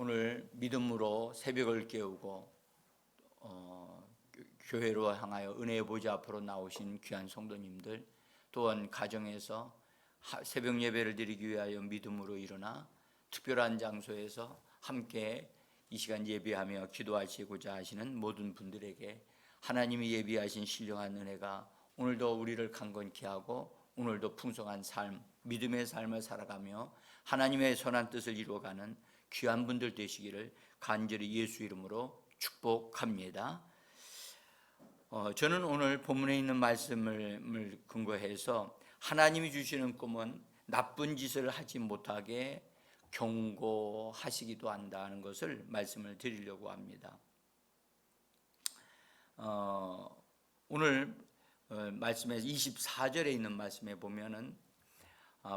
오늘 믿음으로 새벽을 깨우고 교회로 향하여 은혜의 보좌 앞으로 나오신 귀한 성도님들, 또한 가정에서 새벽 예배를 드리기 위하여 믿음으로 일어나 특별한 장소에서 함께 이 시간 예배하며 기도하시고자 하시는 모든 분들에게 하나님이 예비하신 신령한 은혜가 오늘도 우리를 강건케 하고 오늘도 풍성한 삶, 믿음의 삶을 살아가며 하나님의 선한 뜻을 이루어가는 귀한 분들 되시기를 간절히 예수 이름으로 축복합니다. 저는 오늘 본문에 있는 말씀을 근거해서 하나님이 주시는 꿈은 나쁜 짓을 하지 못하게 경고하시기도 한다는 것을 말씀을 드리려고 합니다. 오늘 말씀에서 24절에 있는 말씀에 보면은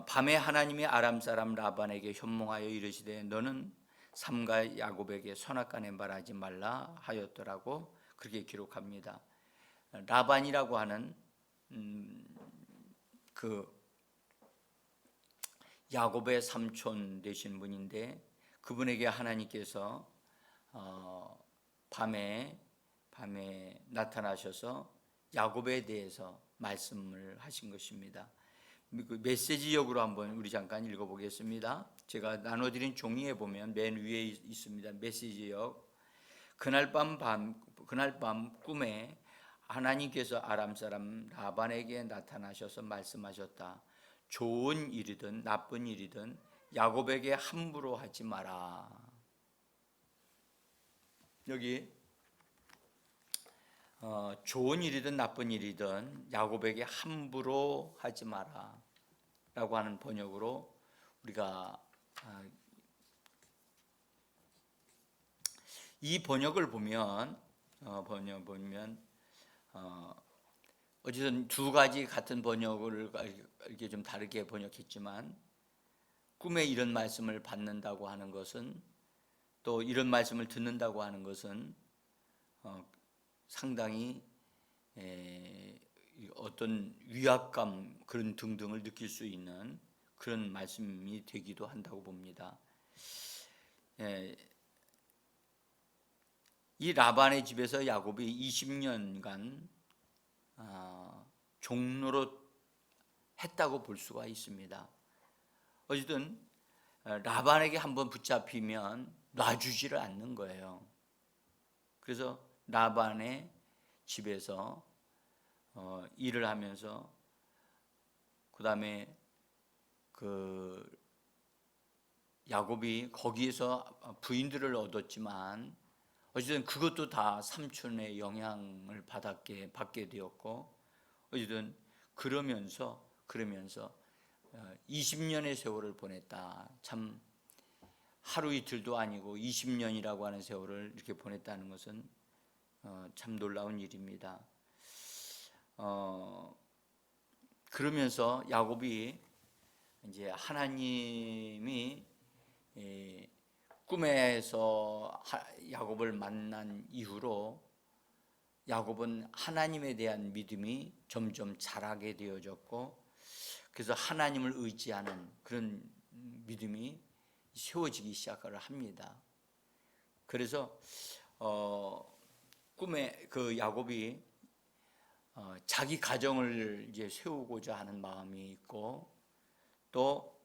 밤에 하나님이 아람 사람 라반에게 현몽하여 이르시되 너는 삼가 야곱에게 선악간에 말하지 말라 하였더라고 그렇게 기록합니다. 라반이라고 하는 그 야곱의 삼촌 되신 분인데 그분에게 하나님께서 밤에 나타나셔서 야곱에 대해서 말씀을 하신 것입니다. 그 메시지역으로 한번 우리 잠깐 읽어보겠습니다. 제가 나눠드린 종이에 보면 맨 위에 있습니다. 메시지역. 그날 밤 꿈에 하나님께서 아람 사람 라반에게 나타나셔서 말씀하셨다. 좋은 일이든 나쁜 일이든 야곱에게 함부로 하지 마라. 여기 좋은 일이든 나쁜 일이든 야곱에게 함부로 하지 마라 라고 하는 번역으로 우리가 이 번역을 보면 어쨌든 두 가지 같은 번역을 이렇게 좀 다르게 번역했지만 꿈에 이런 말씀을 받는다고 하는 것은 또 이런 말씀을 듣는다고 하는 것은 상당히 어떤 위압감 그런 등등을 느낄 수 있는 그런 말씀이 되기도 한다고 봅니다. 이 라반의 집에서 야곱이 20년간 종노릇 했다고 볼 수가 있습니다. 어쨌든 라반에게 한번 붙잡히면 놔주지를 않는 거예요. 그래서 라반의 집에서 일을 하면서 그 다음에 그 야곱이 거기에서 부인들을 얻었지만 어쨌든 그것도 다 삼촌의 영향을 받게 되었고 어쨌든 그러면서 20년의 세월을 보냈다. 참 하루 이틀도 아니고 20년이라고 하는 세월을 이렇게 보냈다는 것은 참 놀라운 일입니다. 그러면서 야곱이 이제 하나님이 꿈에서 야곱을 만난 이후로 야곱은 하나님에 대한 믿음이 점점 자라게 되어졌고 그래서 하나님을 의지하는 그런 믿음이 세워지기 시작을 합니다. 그래서 꿈에 그 야곱이 자기 가정을 이제 세우고자 하는 마음이 있고 또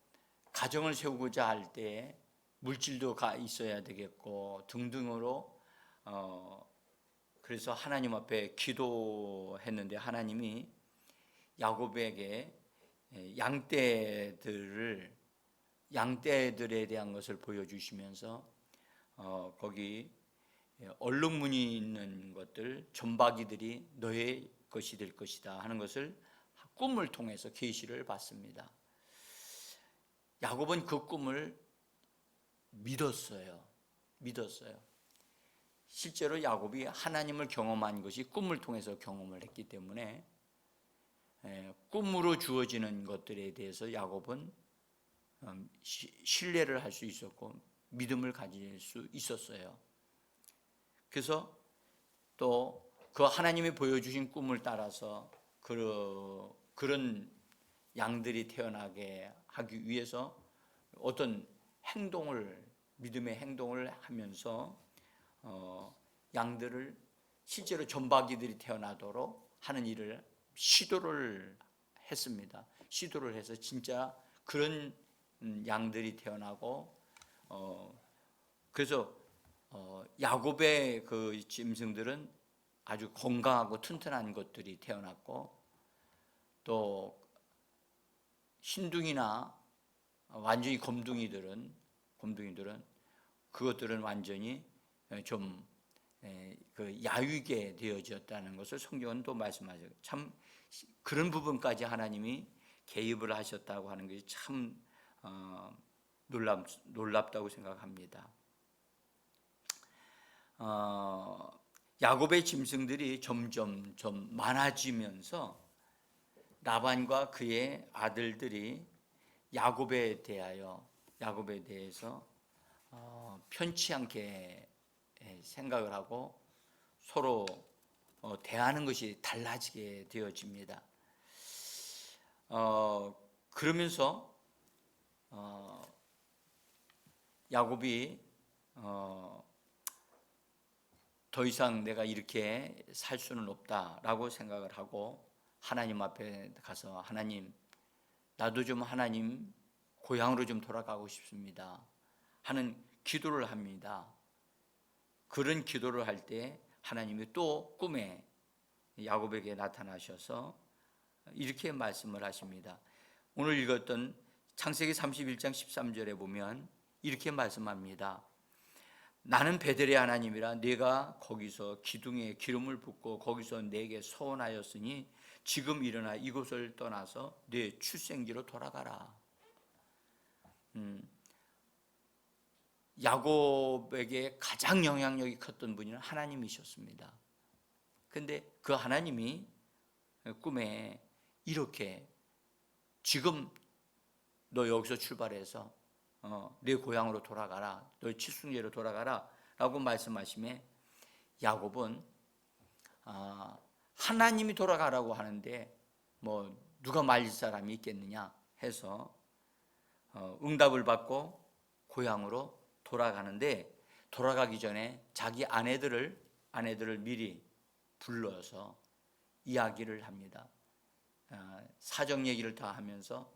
가정을 세우고자 할 때 물질도 있어야 되겠고 등등으로 그래서 하나님 앞에 기도했는데 하나님이 야곱에게 양떼들에 대한 것을 보여주시면서 거기 얼룩무늬 있는 것들 점박이들이 너의 것이 될 것이다 하는 것을 꿈을 통해서 계시를 받습니다. 야곱은 그 꿈을 믿었어요. 실제로 야곱이 하나님을 경험한 것이 꿈을 통해서 경험을 했기 때문에 꿈으로 주어지는 것들에 대해서 야곱은 신뢰를 할 수 있었고 믿음을 가질 수 있었어요. 그래서 또 그 하나님이 보여주신 꿈을 따라서 그런 양들이 태어나게 하기 위해서 어떤 행동을 믿음의 행동을 하면서 양들을 실제로 점박이들이 태어나도록 하는 일을 시도를 했습니다. 시도를 해서 진짜 그런 양들이 태어나고 그래서 야곱의 그 짐승들은 아주 건강하고 튼튼한 것들이 태어났고, 또 흰둥이나 완전히 검둥이들은 그것들은 완전히 좀 그 야위게 되어졌다는 것을 성경은 또 말씀하죠. 참 그런 부분까지 하나님이 개입을 하셨다고 하는 것이 참 놀랍다고 생각합니다. 야곱의 짐승들이 점점 많아지면서 라반과 그의 아들들이 야곱에 대해서 편치 않게 생각을 하고 서로 대하는 것이 달라지게 되어집니다. 그러면서 야곱이 더 이상 내가 이렇게 살 수는 없다라고 생각을 하고 하나님 앞에 가서, 하나님, 나도 좀 하나님 고향으로 좀 돌아가고 싶습니다 하는 기도를 합니다. 그런 기도를 할 때 하나님이 또 꿈에 야곱에게 나타나셔서 이렇게 말씀을 하십니다. 오늘 읽었던 창세기 31장 13절에 보면 이렇게 말씀합니다. 나는 베델의 하나님이라 네가 거기서 기둥에 기름을 붓고 거기서 내게 서원하였으니 지금 일어나 이곳을 떠나서 네 출생지로 돌아가라. 야곱에게 가장 영향력이 컸던 분이 하나님이셨습니다. 근데 그 하나님이 꿈에 이렇게, 지금 너 여기서 출발해서 네 고향으로 돌아가라, 너 칠순계로 돌아가라 라고 말씀하심에 야곱은 하나님이 돌아가라고 하는데 뭐 누가 말릴 사람이 있겠느냐 해서 응답을 받고 고향으로 돌아가는데, 돌아가기 전에 자기 아내들을 미리 불러서 이야기를 합니다. 사정 얘기를 다 하면서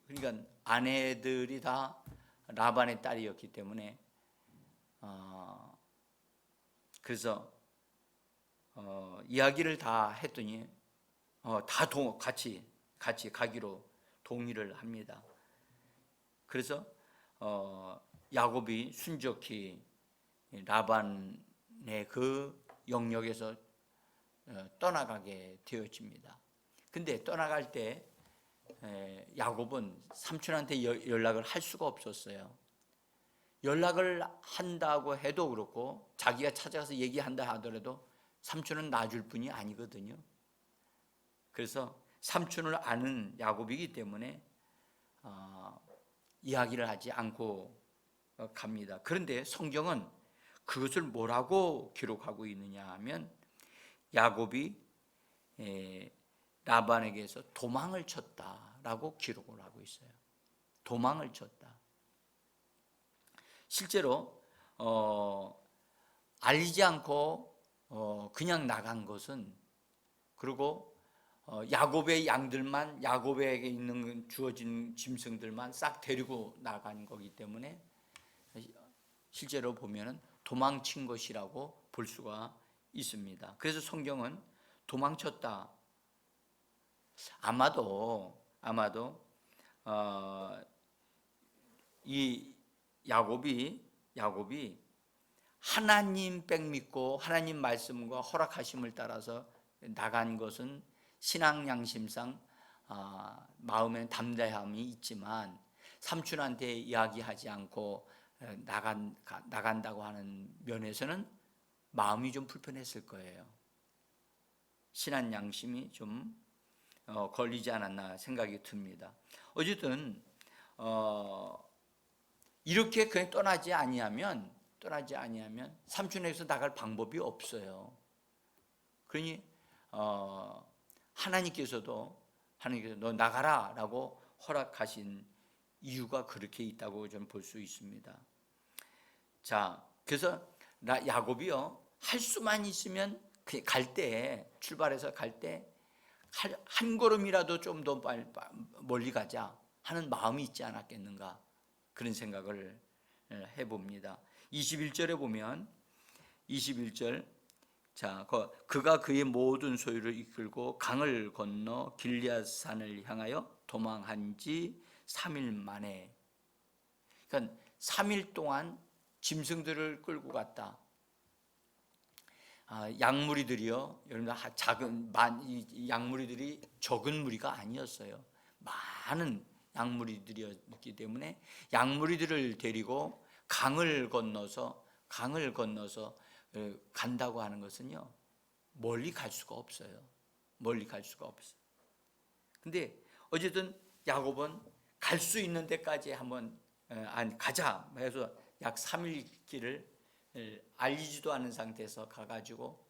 그러니까 아내들이 다 라반의 딸이었기 때문에 그래서 이야기를 다 했더니 다 같이 가기로 동의를 합니다. 그래서 야곱이 순적히 라반의 그 영역에서 떠나가게 되어집니다. 근데 떠나갈 때 야곱은 삼촌한테 연락을 할 수가 없었어요. 연락을 한다고 해도 그렇고 자기가 찾아가서 얘기한다 하더라도 삼촌은 놔줄 분이 아니거든요. 그래서 삼촌을 아는 야곱이기 때문에 이야기를 하지 않고 갑니다. 그런데 성경은 그것을 뭐라고 기록하고 있느냐 하면 야곱이 라반에게서 도망을 쳤다라고 기록을 하고 있어요. 도망을 쳤다. 실제로 알리지 않고 그냥 나간 것은, 그리고 야곱의 양들만, 야곱에게 있는 주어진 짐승들만 싹 데리고 나간 거기 때문에 실제로 보면은 도망친 것이라고 볼 수가 있습니다. 그래서 성경은 도망쳤다. 아마도 이 야곱이 하나님 백 믿고 하나님 말씀과 허락하심을 따라서 나간 것은 신앙 양심상 마음에 담대함이 있지만 삼촌한테 이야기하지 않고 나간다고 하는 면에서는 마음이 좀 불편했을 거예요. 신앙 양심이 좀 걸리지 않았나 생각이 듭니다. 어쨌든 이렇게 그냥 떠나지 아니하면 삼촌에게서 나갈 방법이 없어요. 그러니 하나님께서도 너 나가라라고 허락하신 이유가 그렇게 있다고 저는 볼 수 있습니다. 자, 그래서 야곱이요, 할 수만 있으면 갈 때, 출발해서 갈 때 한 걸음이라도 좀 더 멀리 가자 하는 마음이 있지 않았겠는가, 그런 생각을 해봅니다. 21절에 보면 21절, 자, 그가 그의 모든 소유를 이끌고 강을 건너 길리앗산을 향하여 도망한 지 3일 만에, 그러니까 3일 동안 짐승들을 끌고 갔다. 양무리들이요, 여러분, 이 양무리들이 적은 무리가 아니었어요. 많은 양무리들이었기 때문에 양무리들을 데리고 강을 건너서 간다고 하는 것은요, 멀리 갈 수가 없어요. 멀리 갈 수가 없어요. 근데 어쨌든 야곱은 갈 수 있는 데까지 한번 가자 해서 약 3일 길을 알리지도 않은 상태에서 가가지고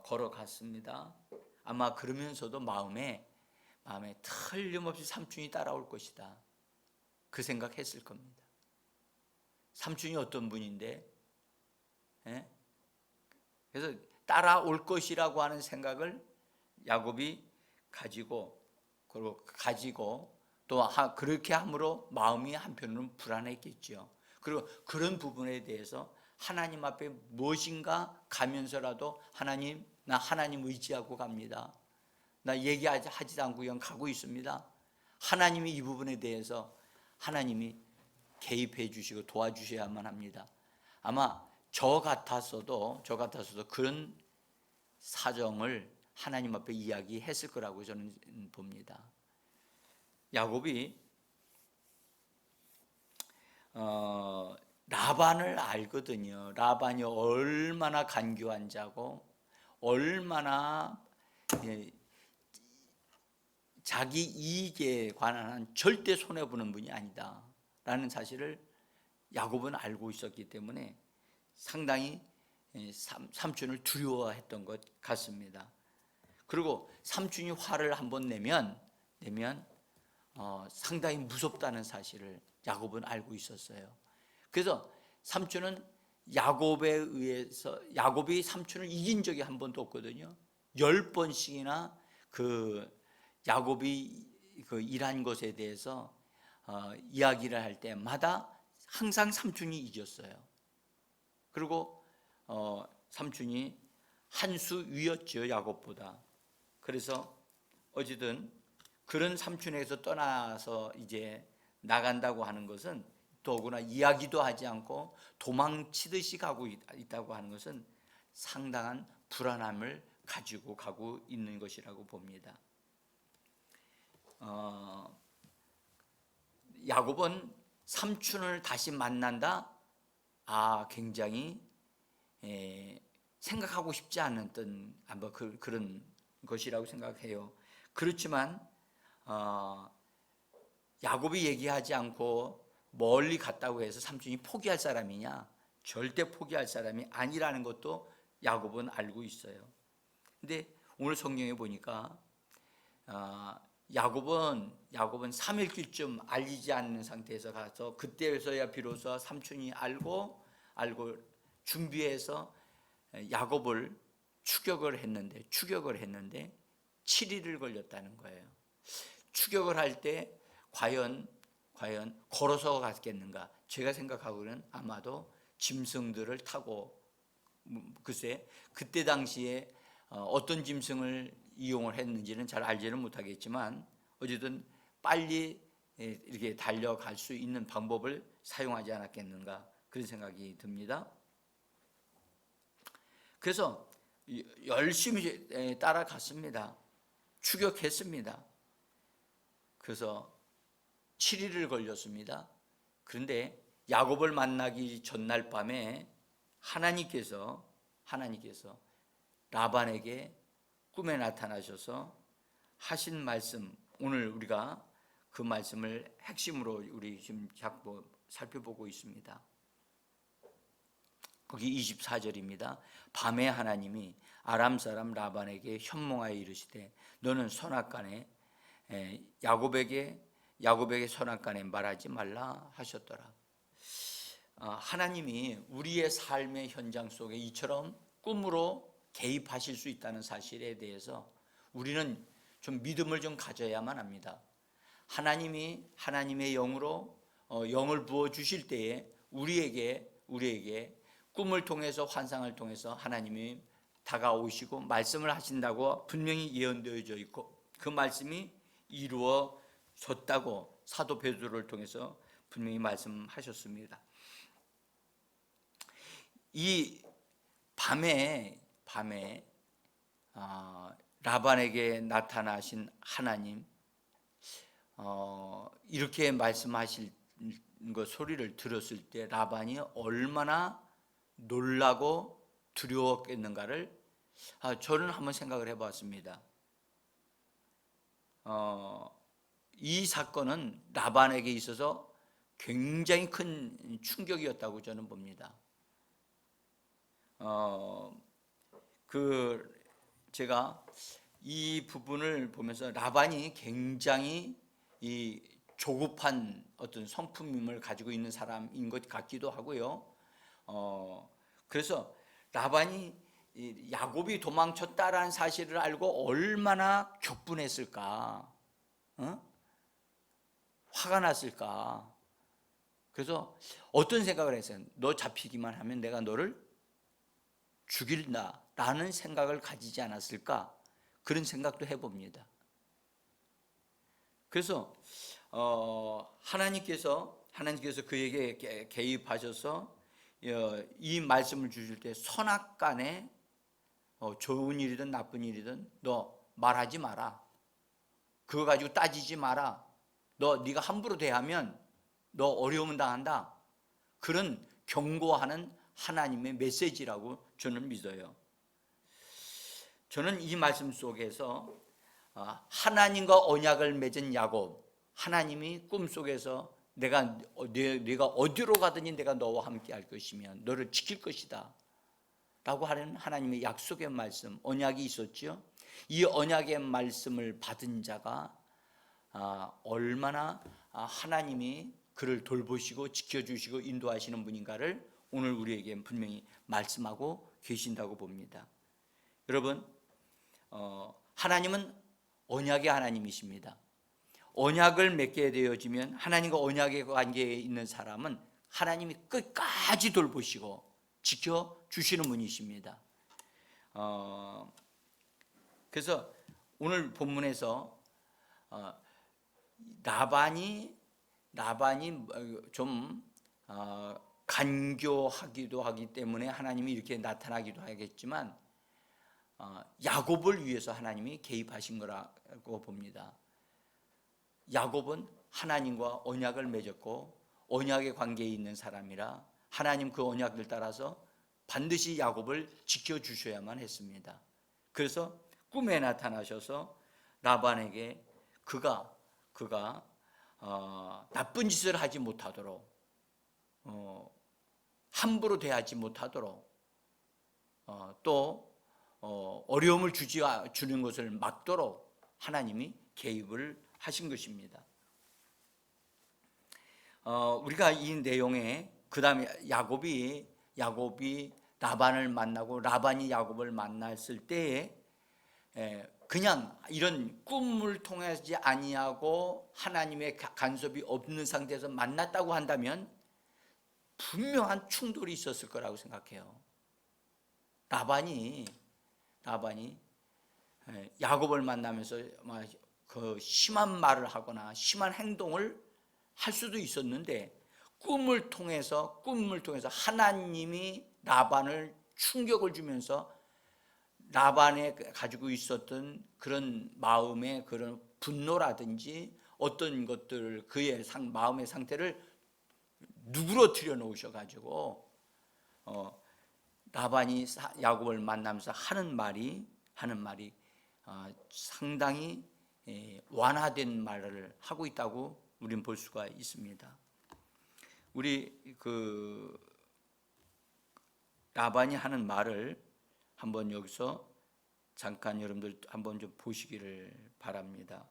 걸어갔습니다. 아마 그러면서도 마음에 틀림없이 삼촌이 따라올 것이다, 그 생각했을 겁니다. 삼촌이 어떤 분인데, 그래서 따라올 것이라고 하는 생각을 야곱이 가지고 또 그렇게 함으로 마음이 한편으로는 불안했겠죠. 그리고 그런 부분에 대해서 하나님 앞에 무엇인가 가면서라도 나 하나님 의지하고 갑니다. 나 얘기하지도 않고 그냥 가고 있습니다. 하나님이 이 부분에 대해서 하나님이 개입해 주시고 도와주셔야만 합니다. 아마 저 같았어도 그런 사정을 하나님 앞에 이야기했을 거라고 저는 봅니다. 야곱이 라반을 알거든요. 라반이 얼마나 간교한 자고 얼마나 자기 이익에 관한 절대 손해보는 분이 아니다 라는 사실을 야곱은 알고 있었기 때문에 상당히 삼촌을 두려워했던 것 같습니다. 그리고 삼촌이 화를 한번 내면 상당히 무섭다는 사실을 야곱은 알고 있었어요. 그래서 삼촌은 야곱이 삼촌을 이긴 적이 한 번도 없거든요. 10번씩이나 야곱이 일한 것에 대해서 이야기를 할 때마다 항상 삼촌이 이겼어요. 그리고 삼촌이 한 수 위였죠, 야곱보다. 그래서 어쨌든 그런 삼촌에게서 떠나서 이제 나간다고 하는 것은, 더구나 이야기도 하지 않고 도망치듯이 가고 있다고 하는 것은 상당한 불안함을 가지고 가고 있는 것이라고 봅니다. 야곱은 삼촌을 다시 만난다? 굉장히 생각하고 싶지 않았던 그런 것이라고 생각해요. 그렇지만 야곱이 얘기하지 않고 멀리 갔다고 해서 삼촌이 포기할 사람이냐? 절대 포기할 사람이 아니라는 것도 야곱은 알고 있어요. 근데 오늘 성경에 보니까 야곱은 3일길쯤 알리지 않는 상태에서 가서 그때서야 비로소 삼촌이 알고 준비해서 야곱을 추격을 했는데 7일을 걸렸다는 거예요. 추격을 할 때 과연 걸어서 갔겠는가? 제가 생각하고는 아마도 짐승들을 타고, 글쎄 그때 당시에 어떤 짐승을 이용을 했는지는 잘 알지는 못하겠지만 어쨌든 빨리 이렇게 달려갈 수 있는 방법을 사용하지 않았겠는가, 그런 생각이 듭니다. 그래서 열심히 따라갔습니다. 추격했습니다. 그래서 7일을 걸렸습니다. 그런데 야곱을 만나기 전날 밤에 하나님께서 라반에게 꿈에 나타나셔서 하신 말씀, 오늘 우리가 그 말씀을 핵심으로 우리 지금 자꾸 살펴보고 있습니다. 거기 24절입니다. 밤에 하나님이 아람 사람 라반에게 현몽하여 이르시되 너는 선악간에 야곱에게 야곱에게 선악간에 말하지 말라 하셨더라. 하나님이 우리의 삶의 현장 속에 이처럼 꿈으로 개입하실 수 있다는 사실에 대해서 우리는 좀 믿음을 좀 가져야만 합니다. 하나님이 하나님의 영으로 영을 부어 주실 때에 우리에게 꿈을 통해서 환상을 통해서 하나님이 다가오시고 말씀을 하신다고 분명히 예언되어져 있고 그 말씀이 이루어졌다고 사도 베드로를 통해서 분명히 말씀하셨습니다. 이 밤에 라반에게 나타나신 하나님, 이렇게 말씀하실 그 소리를 들었을 때 라반이 얼마나 놀라고 두려웠겠는가를 저는 한번 생각을 해봤습니다. 이 사건은 라반에게 있어서 굉장히 큰 충격이었다고 저는 봅니다. 제가 이 부분을 보면서 라반이 굉장히 이 조급한 어떤 성품임을 가지고 있는 사람인 것 같기도 하고요. 그래서 라반이 야곱이 도망쳤다라는 사실을 알고 얼마나 격분했을까, 화가 났을까. 그래서 어떤 생각을 했어요? 너 잡히기만 하면 내가 너를 죽인다라는 생각을 가지지 않았을까? 그런 생각도 해봅니다. 그래서 하나님께서 그에게 개입하셔서 이 말씀을 주실 때 선악간에 좋은 일이든 나쁜 일이든 너 말하지 마라. 그거 가지고 따지지 마라. 네가 함부로 대하면 너 어려움 당한다. 그런 경고하는 하나님의 메시지라고 저는 믿어요. 저는 이 말씀 속에서 하나님과 언약을 맺은 야곱, 하나님이 꿈속에서 네가 어디로 가든지 내가 너와 함께 할 것이며 너를 지킬 것이다 라고 하는 하나님의 약속의 말씀, 언약이 있었죠. 이 언약의 말씀을 받은 자가 얼마나 하나님이 그를 돌보시고 지켜주시고 인도하시는 분인가를 오늘 우리에게 분명히 말씀하고 계신다고 봅니다. 여러분, 하나님은 언약의 하나님이십니다. 언약을 맺게 되어지면 하나님과 언약의 관계에 있는 사람은 하나님이 끝까지 돌보시고 지켜주시는 분이십니다. 그래서 오늘 본문에서 라반이 좀 간교하기도 하기 때문에 하나님이 이렇게 나타나기도 하겠지만 야곱을 위해서 하나님이 개입하신 거라고 봅니다. 야곱은 하나님과 언약을 맺었고 언약의 관계에 있는 사람이라 하나님 그 언약을 따라서 반드시 야곱을 지켜주셔야만 했습니다. 그래서 꿈에 나타나셔서 라반에게 그가 나쁜 짓을 하지 못하도록 함부로 대하지 못하도록 또 어려움을 주는 것을 막도록 하나님이 개입을 하신 것입니다. 우리가 이 내용에 그 다음에 야곱이 라반을 만나고 라반이 야곱을 만났을 때에 그냥 이런 꿈을 통하지 아니하고 하나님의 간섭이 없는 상태에서 만났다고 한다면 분명한 충돌이 있었을 거라고 생각해요. 라반이 야곱을 만나면서 그 심한 말을 하거나 심한 행동을 할 수도 있었는데 꿈을 통해서 하나님이 라반을 충격을 주면서 라반에 가지고 있었던 그런 마음의 그런 분노라든지 어떤 것들 그의 마음의 상태를 누그러뜨려 놓으셔가지고 라반이 야곱을 만나면서 하는 말이 상당히 완화된 말을 하고 있다고 우리는 볼 수가 있습니다. 우리 라반이 하는 말을 한번 여기서 잠깐 여러분들 한번 좀 보시기를 바랍니다.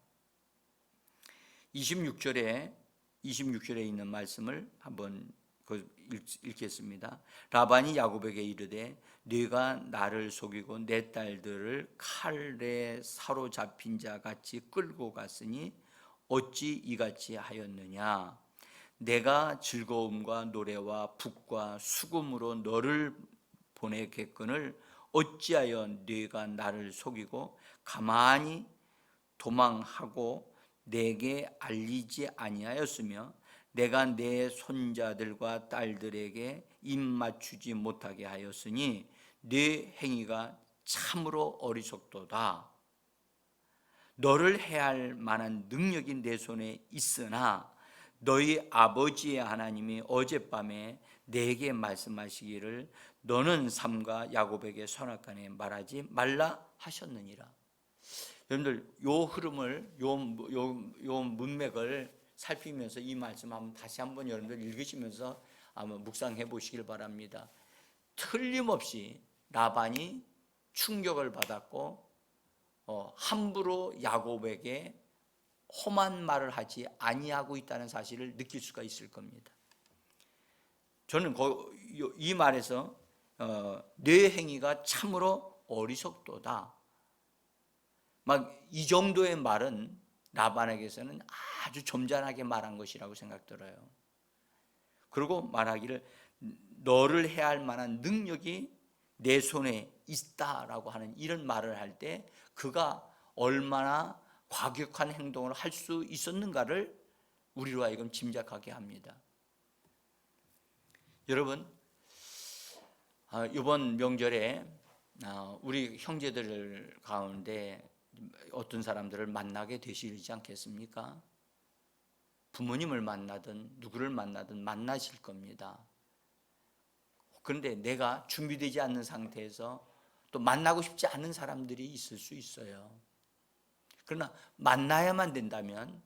26절에 있는 말씀을 한번 읽겠습니다. 라반이 야곱에게 이르되 네가 나를 속이고 내 딸들을 칼에 사로잡힌 자 같이 끌고 갔으니 어찌 이같이 하였느냐. 내가 즐거움과 노래와 북과 수금으로 너를 보내겠거늘 어찌하여 네가 나를 속이고 가만히 도망하고 내게 알리지 아니하였으며 내가 내 손자들과 딸들에게 입 맞추지 못하게 하였으니 네 행위가 참으로 어리석도다. 너를 해할 만한 능력이 내 손에 있으나 너희 아버지의 하나님이 어젯밤에 내게 말씀하시기를 너는 삼가 야곱에게 선악간에 말하지 말라 하셨느니라. 여러분들 요 흐름을 요 문맥을 살피면서 이 말씀 한번 다시 한번 여러분들 읽으시면서 한번 묵상해 보시길 바랍니다. 틀림없이 라반이 충격을 받았고 함부로 야곱에게 험한 말을 하지 아니하고 있다는 사실을 느낄 수가 있을 겁니다. 저는 이 말에서 내 행위가 참으로 어리석도다, 막 이 정도의 말은 라반에게서는 아주 점잖하게 말한 것이라고 생각 들어요. 그리고 말하기를 너를 해할 만한 능력이 내 손에 있다라고 하는 이런 말을 할 때 그가 얼마나 과격한 행동을 할 수 있었는가를 우리로 하여금 짐작하게 합니다. 여러분, 이번 명절에 우리 형제들 가운데 어떤 사람들을 만나게 되시지 않겠습니까? 부모님을 만나든 누구를 만나든 만나실 겁니다. 그런데 내가 준비되지 않는 상태에서 또 만나고 싶지 않은 사람들이 있을 수 있어요. 그러나 만나야만 된다면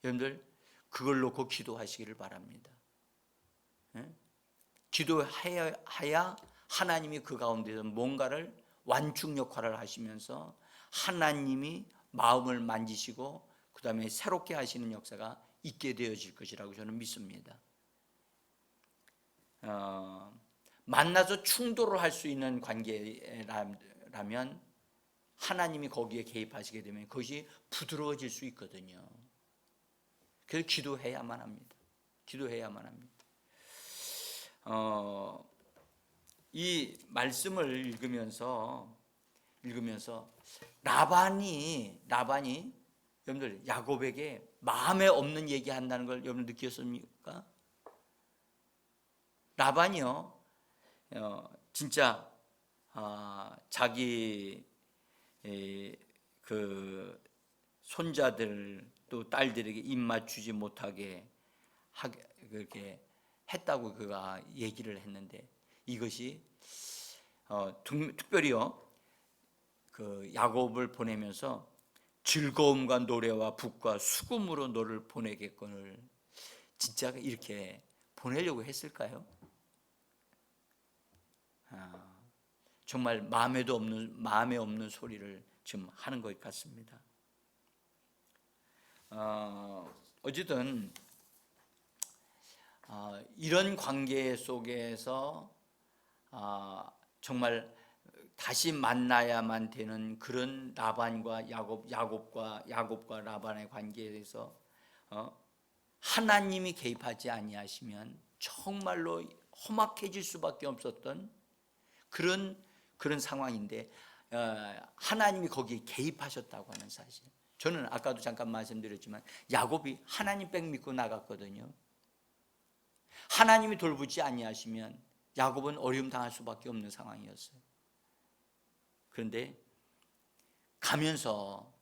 여러분들 그걸 놓고 기도하시기를 바랍니다. 기도해야 하나님이 그 가운데서 뭔가를 완충 역할을 하시면서 하나님이 마음을 만지시고 그 다음에 새롭게 하시는 역사가 있게 되어질 것이라고 저는 믿습니다. 만나서 충돌을 할 수 있는 관계라면 하나님이 거기에 개입하시게 되면 그것이 부드러워질 수 있거든요. 그래서 기도해야만 합니다. 기도해야만 합니다. 이 말씀을 읽으면서 라반이 여러분들 야곱에게 마음에 없는 얘기 한다는 걸 여러분 느꼈습니까? 라반이요, 진짜 자기 그 손자들 또 딸들에게 입 맞추지 못하게 그렇게 했다고 그가 얘기를 했는데 이것이 특별히요 그 야곱을 보내면서 즐거움과 노래와 북과 수금으로 너를 보내겠거늘, 진짜 이렇게 보내려고 했을까요? 정말 마음에 없는 소리를 지금 하는 것 같습니다. 어쨌든 이런 관계 속에서 정말 다시 만나야만 되는 그런 라반과 야곱과 라반의 관계에 대해서 하나님이 개입하지 아니하시면 정말로 험악해질 수밖에 없었던 그런 상황인데 하나님이 거기에 개입하셨다고 하는 사실. 저는 아까도 잠깐 말씀드렸지만 야곱이 하나님 백 믿고 나갔거든요. 하나님이 돌보지 아니하시면 야곱은 어려움 당할 수밖에 없는 상황이었어요. 그런데 가면서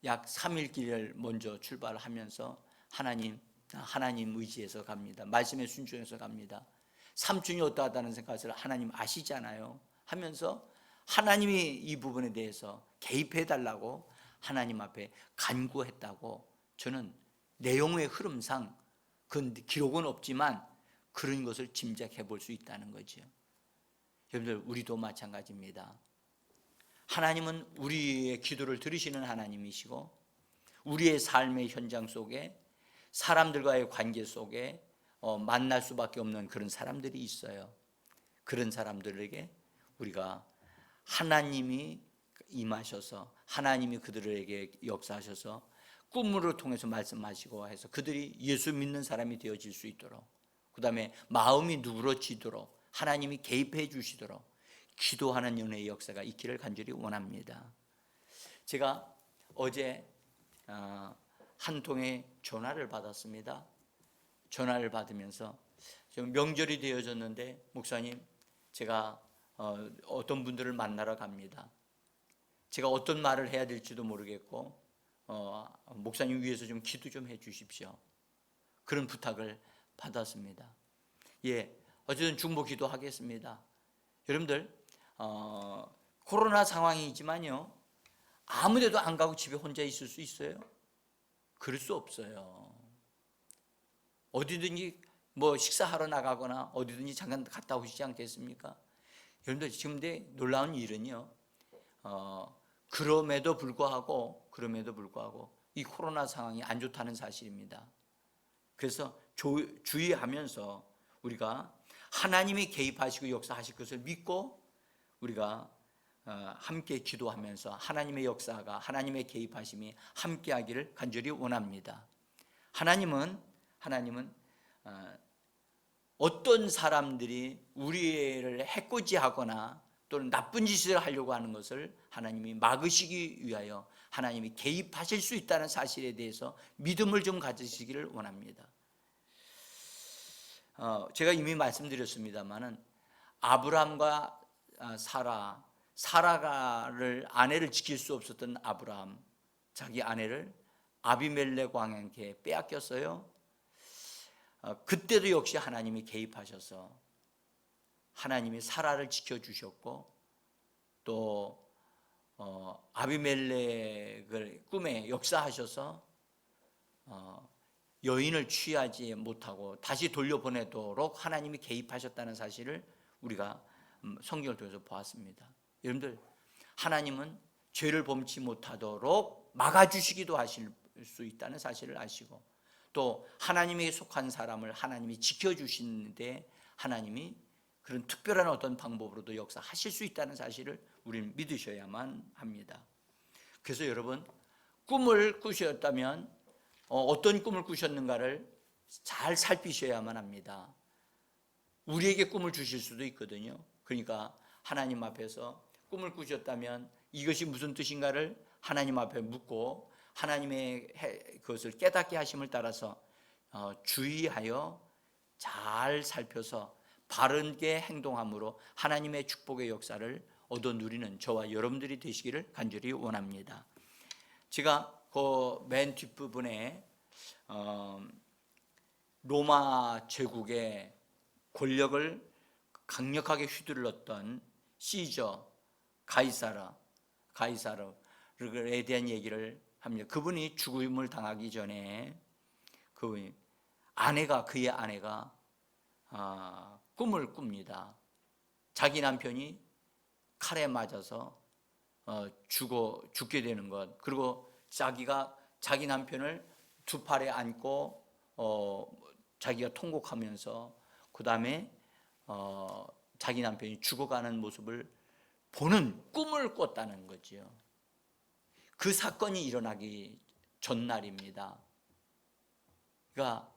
약 3일 길을 먼저 출발하면서 하나님 의지해서 갑니다. 말씀에 순종해서 갑니다. 삼촌이 어떠하다는 것을 하나님 아시잖아요 하면서 하나님이 이 부분에 대해서 개입해달라고 하나님 앞에 간구했다고 저는 내용의 흐름상 그 기록은 없지만 그런 것을 짐작해 볼 수 있다는 거죠. 여러분들 우리도 마찬가지입니다. 하나님은 우리의 기도를 들으시는 하나님이시고 우리의 삶의 현장 속에 사람들과의 관계 속에 만날 수밖에 없는 그런 사람들이 있어요. 그런 사람들에게 우리가 하나님이 임하셔서 하나님이 그들에게 역사하셔서 꿈으로 통해서 말씀하시고 해서 그들이 예수 믿는 사람이 되어질 수 있도록, 그 다음에 마음이 누그러지도록 하나님이 개입해 주시도록 기도하는 은혜의 역사가 있기를 간절히 원합니다. 제가 어제 한 통의 전화를 받았습니다. 전화를 받으면서 지금 명절이 되어졌는데 목사님, 제가 어떤 분들을 만나러 갑니다. 제가 어떤 말을 해야 될지도 모르겠고 목사님 위해서 좀 기도 좀 해 주십시오. 그런 부탁을 받았습니다. 예, 어쨌든 중보 기도하겠습니다. 여러분들 코로나 상황이지만요, 아무데도 안 가고 집에 혼자 있을 수 있어요? 그럴 수 없어요. 어디든지 뭐 식사하러 나가거나 어디든지 잠깐 갔다 오시지 않겠습니까? 여러분들 지금 놀라운 일은요, 그럼에도 불구하고 이 코로나 상황이 안 좋다는 사실입니다. 그래서 주의하면서 우리가 하나님이 개입하시고 역사하실 것을 믿고 우리가 함께 기도하면서 하나님의 역사가, 하나님의 개입하심이 함께하기를 간절히 원합니다. 하나님은 어떤 사람들이 우리를 해코지하거나 또는 나쁜 짓을 하려고 하는 것을 하나님이 막으시기 위하여 하나님이 개입하실 수 있다는 사실에 대해서 믿음을 좀 가지시기를 원합니다. 제가 이미 말씀드렸습니다마는 아브라함과 사라를 아내를 지킬 수 없었던 아브라함, 자기 아내를 아비멜렉 왕에게 빼앗겼어요. 그때도 역시 하나님이 개입하셔서 하나님이 사라를 지켜주셨고, 또 아비멜렉을 꿈에 역사하셔서 여인을 취하지 못하고 다시 돌려보내도록 하나님이 개입하셨다는 사실을 우리가 성경을 통해서 보았습니다. 여러분들, 하나님은 죄를 범치 못하도록 막아주시기도 하실 수 있다는 사실을 아시고, 또 하나님에게 속한 사람을 하나님이 지켜주시는데 하나님이 그런 특별한 어떤 방법으로도 역사하실 수 있다는 사실을 우리는 믿으셔야만 합니다. 그래서 여러분, 꿈을 꾸셨다면 어떤 꿈을 꾸셨는가를 잘 살피셔야만 합니다. 우리에게 꿈을 주실 수도 있거든요. 그러니까 하나님 앞에서 꿈을 꾸셨다면 이것이 무슨 뜻인가를 하나님 앞에 묻고 하나님의 그것을 깨닫게 하심을 따라서 주의하여 잘 살펴서 바르게 행동함으로 하나님의 축복의 역사를 얻어 누리는 저와 여러분들이 되시기를 간절히 원합니다. 제가 그 맨 뒷부분에 로마 제국의 권력을 강력하게 휘둘렀던 시저 가이사르에 대한 얘기를 합니다. 그분이 죽음을 당하기 전에 그의 아내가 꿈을 꿉니다. 자기 남편이 칼에 맞아서 죽게 되는 것, 그리고 자기가 자기 남편을 두 팔에 안고 자기가 통곡하면서 그 다음에 자기 남편이 죽어가는 모습을 보는 꿈을 꿨다는 거지요. 그 사건이 일어나기 전날입니다. 그러니까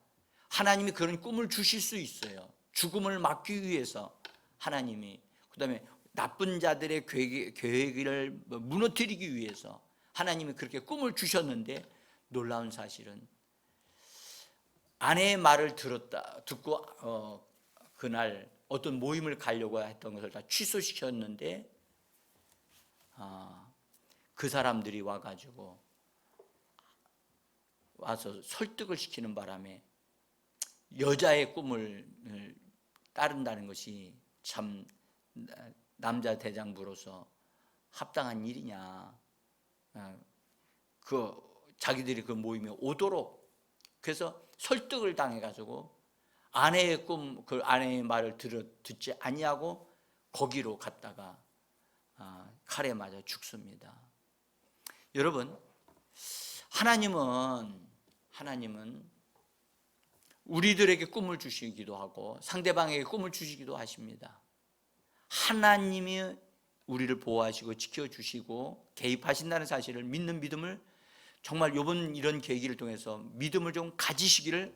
하나님이 그런 꿈을 주실 수 있어요. 죽음을 막기 위해서 하나님이, 그 다음에 나쁜 자들의 계획을 무너뜨리기 위해서 하나님이 그렇게 꿈을 주셨는데, 놀라운 사실은 아내의 말을 듣고 그날 어떤 모임을 가려고 했던 것을 다 취소시켰는데 그 사람들이 와서 설득을 시키는 바람에 여자의 꿈을 따른다는 것이 참 남자 대장부로서 합당한 일이냐, 자기들이 그 모임에 오도록, 그래서 설득을 당해가지고 아내의 그 아내의 말을 듣지 아니하고 거기로 갔다가 칼에 맞아 죽습니다. 여러분, 하나님은 우리들에게 꿈을 주시기도 하고 상대방에게 꿈을 주시기도 하십니다. 하나님이 우리를 보호하시고 지켜주시고 개입하신다는 사실을 믿는 믿음을 정말 이번 이런 계기를 통해서 믿음을 좀 가지시기를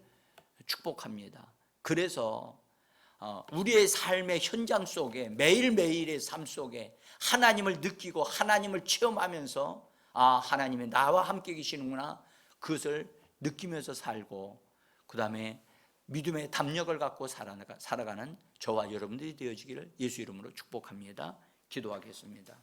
축복합니다. 그래서 우리의 삶의 현장 속에 매일매일의 삶 속에 하나님을 느끼고 하나님을 체험하면서 하나님이 나와 함께 계시는구나, 그것을 느끼면서 살고 그 다음에 믿음의 담력을 갖고 살아가는 저와 여러분들이 되어지기를 예수 이름으로 축복합니다. 기도하겠습니다.